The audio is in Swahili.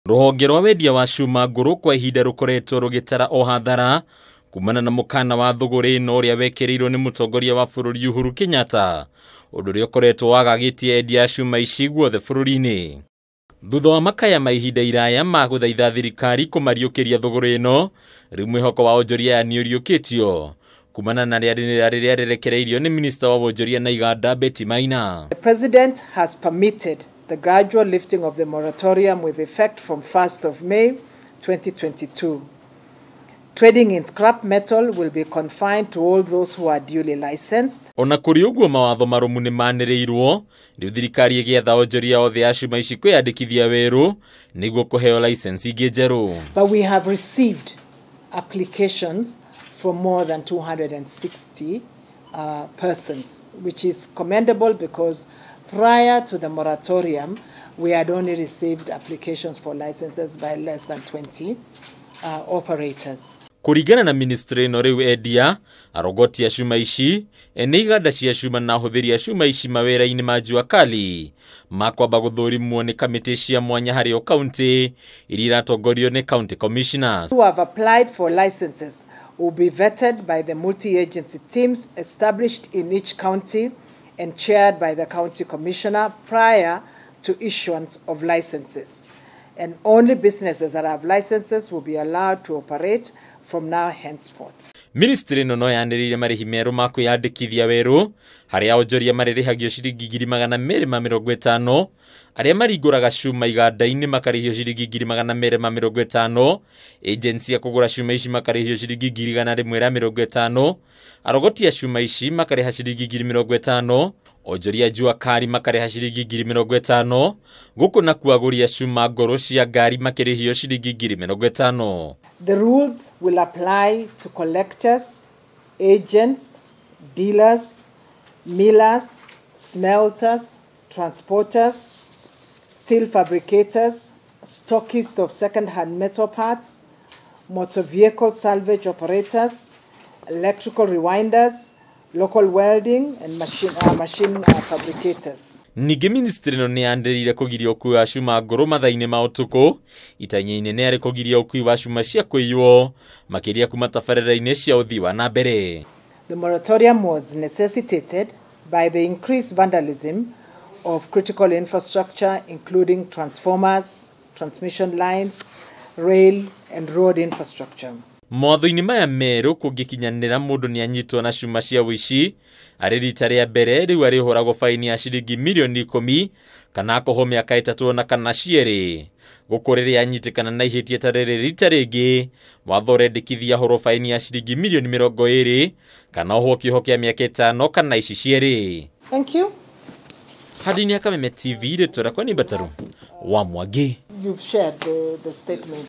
Ruhonge rwa wendia wa cuuma nguru kwa ihinda rukoretwo rugitara o hathara kumana na mukana wa thuguri-ini uria wekirirwo ni mutongoria wa bururi Uhuru Kenyatta, undu uria ukoretwo wagagitie endia cuuma ici guothe bururi-ini. Thutha wa makaya ma ihinda iraya ma guthaitha thirikari kumariukiria thuguri ino, riu mwihoko wa onjoria ni uriukitio kumana na riria rirekereirio ni Minister wa onjoria na iganda Betty Maina. The President has permitted the gradual lifting of the moratorium with effect from 1st of May 2022. Trading in scrap metal will be confined to all those who are duly licensed. Ona kuri uguo mawatho marumu ni manireirwo, riu thirikari igietha onjoria othe a cuuma ici kwiyandikithia weru niguo kuheo license ingi njeru. But we have received applications from more than 260 persons, which is commendable because prior to the moratorium, we had only received applications for licenses by less than 20 operators. Kuringana na ministry no riu endia arogoti ya cuuma ici ene iganda cia cuuma na huthiri ya cuuma ici mawera-ini ma jua kali makwamba guthurimwo ni kamiti cia mwanya hari o county iria iratongorio ni county commissioners. Who have applied for licenses will be vetted by the multi-agency teams established in each county and chaired by the county commissioner prior to issuance of licenses. And only businesses that have licenses will be allowed to operate from now henceforth. Ministry no yaniririe marihi meru ma kwiyandikithia weru haria onjoria maririhagio ciringi 250 aria maringuraga cuuma iganda-ini makarihio ciringi 250, agency ya kugura cuuma ici makarihio ciringi 150, arogoti ya cuuma ici makariha ciringi 50, onjoria jua kari makariha ciringi 50, guku na kuaguria cuuma nguru cia ngari makirihio ciringi 50. The rules will apply to collectors, agents, dealers, millers, smelters, transporters, steel fabricators, stockists of second-hand metal parts, motor vehicle salvage operators, electrical rewinders, local welding and machine fabricators. Ningi ministry no niandirire kugiria ukui wa cuuma nguru mathaini ma utuku itanya inene ari kugiria ukui wa cuuma cia kuiywo makiria kuma tabarĩra-ini cia uthii wa na mbere. The moratorium was necessitated by the increased vandalism of critical infrastructure including transformers, transmission lines, rail and road infrastructure. Mawatho-ini maya meru kungikinyanira mundu ni anyitwo na cuuma cia wici ari rita ria mbere riu arihuragwo faini ya ciringi milioni 10 kana akohwo miaka 3 na kana cieri. Gukuriria anyitikana na ihitia ta riri rita ringi watho rendikithia horo faini ya ciringi milioni 20 kana ohwo kiho kia miaka 5 kana ici cieri. Thank you. Hadini ya Kameme TV retwara kwa ni bataru wa Mwagi. You've shared the statement.